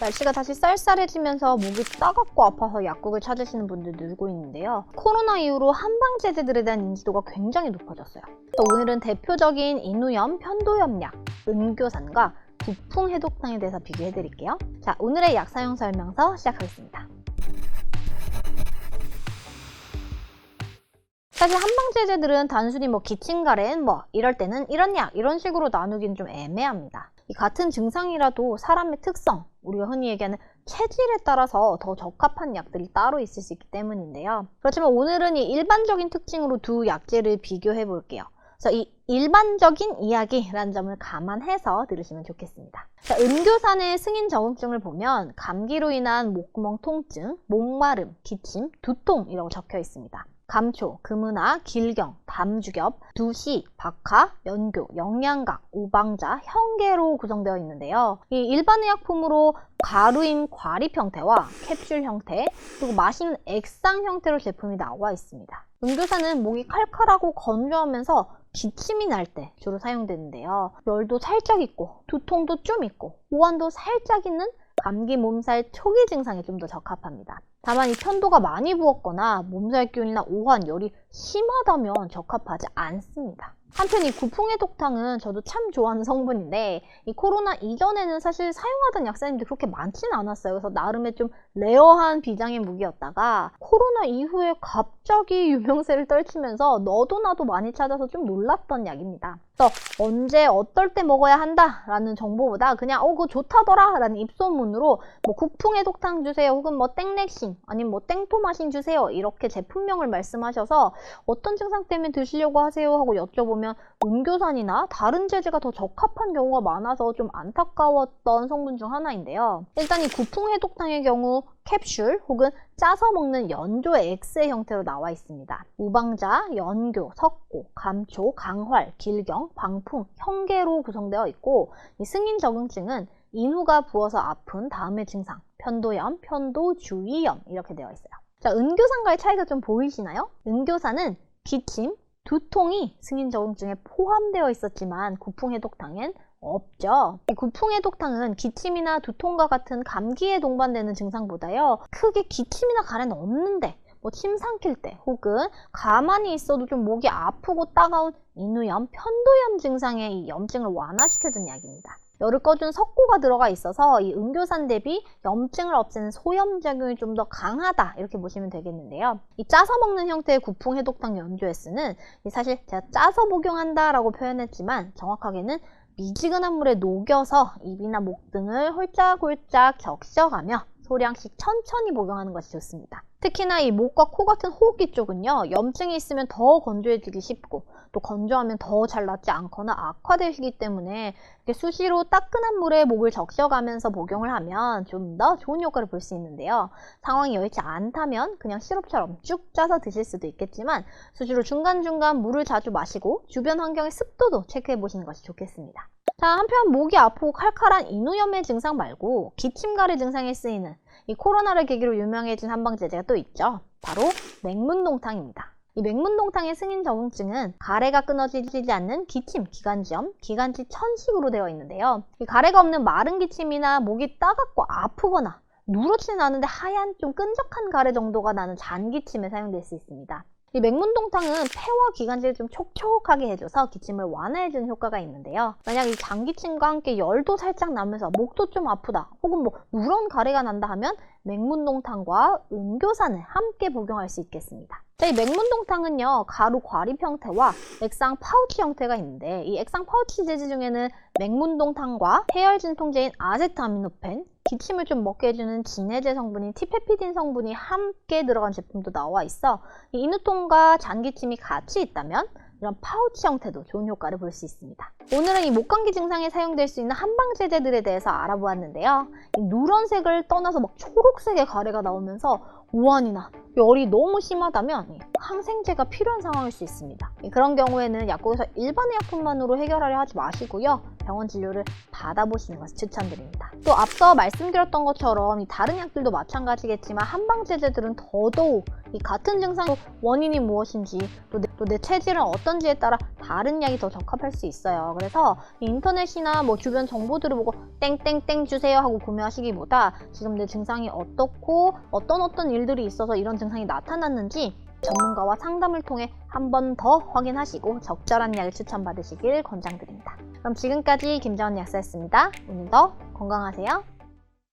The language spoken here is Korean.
날씨가 다시 쌀쌀해지면서 목이 따갑고 아파서 약국을 찾으시는 분들 늘고 있는데요. 코로나 이후로 한방제제들에 대한 인지도가 굉장히 높아졌어요. 오늘은 대표적인 인후염, 편도염 약, 은교산과 구풍해독탕에 대해서 비교해드릴게요. 자, 오늘의 약 사용 설명서 시작하겠습니다. 사실 한방제제들은 단순히 기침가랜 이럴 때는 이런 약 이런 식으로 나누기는 좀 애매합니다. 이 같은 증상이라도 사람의 특성, 우리가 흔히 얘기하는 체질에 따라서 더 적합한 약들이 따로 있을 수 있기 때문인데요. 그렇지만 오늘은 이 일반적인 특징으로 두 약제를 비교해 볼게요. 그래서 이 일반적인 이야기라는 점을 감안해서 들으시면 좋겠습니다. 자, 은교산의 승인 적응증을 보면 감기로 인한 목구멍 통증, 목마름, 기침, 두통이라고 적혀 있습니다. 감초, 금은아, 길경, 담주겹, 두시, 박하, 연교, 영양각, 우방자, 현계로 구성되어 있는데요. 이 일반 의약품으로 가루인 과립 형태와 캡슐 형태, 그리고 마시는 액상 형태로 제품이 나와 있습니다. 은교산은 목이 칼칼하고 건조하면서 기침이 날 때 주로 사용되는데요. 열도 살짝 있고 두통도 좀 있고 오한도 살짝 있는 감기 몸살 초기 증상에 좀 더 적합합니다. 다만 이 편도가 많이 부었거나 몸살 기운이나 오한, 열이 심하다면 적합하지 않습니다. 한편 이 구풍해독탕은 저도 참 좋아하는 성분인데 이 코로나 이전에는 사실 사용하던 약사님들이 그렇게 많지는 않았어요. 그래서 나름의 좀 레어한 비장의 무기였다가 코로나 이후에 갑자기 유명세를 떨치면서 너도 나도 많이 찾아서 좀 놀랐던 약입니다. 그래서 언제 어떨 때 먹어야 한다 라는 정보보다 그냥 그거 좋다더라 라는 입소문으로 구풍해독탕 주세요 혹은 땡렉신 아니면 땡토마신 주세요 이렇게 제품명을 말씀하셔서 어떤 증상 때문에 드시려고 하세요 하고 여쭤보면 은교산이나 다른 제제가 더 적합한 경우가 많아서 좀 안타까웠던 성분 중 하나인데요. 일단 이 구풍해독탕의 경우 캡슐 혹은 짜서 먹는 연조의 X의 형태로 나와 있습니다. 우방자, 연교, 석고, 감초, 강활, 길경, 방풍, 현계로 구성되어 있고 이 승인 적응증은 인후가 부어서 아픈 다음의 증상, 편도염, 편도주의염 이렇게 되어 있어요. 자, 은교산과의 차이가 좀 보이시나요? 은교산은 기침, 두통이 승인 적응증에 포함되어 있었지만 구풍해독탕엔 없죠. 이 구풍해독탕은 기침이나 두통과 같은 감기에 동반되는 증상보다요. 크게 기침이나 가래는 없는데 침 삼킬 때 혹은 가만히 있어도 좀 목이 아프고 따가운 인후염, 편도염 증상의 이 염증을 완화시켜주는 약입니다. 열을 꺼준 석고가 들어가 있어서 이 은교산 대비 염증을 없애는 소염작용이 좀 더 강하다 이렇게 보시면 되겠는데요. 이 짜서 먹는 형태의 구풍해독탕 연조 S는 사실 제가 짜서 복용한다 라고 표현했지만 정확하게는 미지근한 물에 녹여서 입이나 목 등을 홀짝홀짝 적셔가며 소량씩 천천히 복용하는 것이 좋습니다. 특히나 이 목과 코 같은 호흡기 쪽은요, 염증이 있으면 더 건조해지기 쉽고 또 건조하면 더 잘 낫지 않거나 악화되기 때문에 이렇게 수시로 따끈한 물에 목을 적셔가면서 복용을 하면 좀 더 좋은 효과를 볼 수 있는데요. 상황이 여의치 않다면 그냥 시럽처럼 쭉 짜서 드실 수도 있겠지만 수시로 중간중간 물을 자주 마시고 주변 환경의 습도도 체크해 보시는 것이 좋겠습니다. 자, 한편 목이 아프고 칼칼한 인후염의 증상 말고 기침가래 증상에 쓰이는 이 코로나를 계기로 유명해진 한방제제가 또 있죠. 바로 맹문동탕입니다. 이 맹문동탕의 승인 적응증은 가래가 끊어지지 않는 기침, 기관지염, 기관지 천식으로 되어 있는데요. 이 가래가 없는 마른 기침이나 목이 따갑고 아프거나 누렇지는 않은데 하얀 좀 끈적한 가래 정도가 나는 잔기침에 사용될 수 있습니다. 이 맹문동탕은 폐와 기관지를 좀 촉촉하게 해줘서 기침을 완화해주는 효과가 있는데요. 만약 이 장기침과 함께 열도 살짝 나면서 목도 좀 아프다 혹은 누런 가래가 난다 하면 맹문동탕과 은교산을 함께 복용할 수 있겠습니다. 자, 이 맹문동탕은요, 가루 과립 형태와 액상 파우치 형태가 있는데 이 액상 파우치 제제 중에는 맹문동탕과 해열 진통제인 아세트아미노펜, 기침을 좀 먹게 해주는 진해제 성분인 티페피딘 성분이 함께 들어간 제품도 나와 있어 이 인후통과 잔기침이 같이 있다면 이런 파우치 형태도 좋은 효과를 볼 수 있습니다. 오늘은 이 목감기 증상에 사용될 수 있는 한방제제들에 대해서 알아보았는데요. 이 누런색을 떠나서 초록색의 가래가 나오면서 오한이나 열이 너무 심하다면 항생제가 필요한 상황일 수 있습니다. 그런 경우에는 약국에서 일반의 약품만으로 해결하려 하지 마시고요. 병원 진료를 받아보시는 것을 추천드립니다. 또 앞서 말씀드렸던 것처럼 이 다른 약들도 마찬가지겠지만 한방제제들은 더더욱 이 같은 증상의 원인이 무엇인지 또 내 체질은 어떤지에 따라 다른 약이 더 적합할 수 있어요. 그래서 인터넷이나 뭐 주변 정보들을 보고 땡땡땡 주세요 하고 구매하시기보다 지금 내 증상이 어떻고 어떤 일들이 있어서 이런 증상이 나타났는지 전문가와 상담을 통해 한 번 더 확인하시고 적절한 약을 추천받으시길 권장드립니다. 그럼 지금까지 김정은 약사였습니다. 오늘도 건강하세요.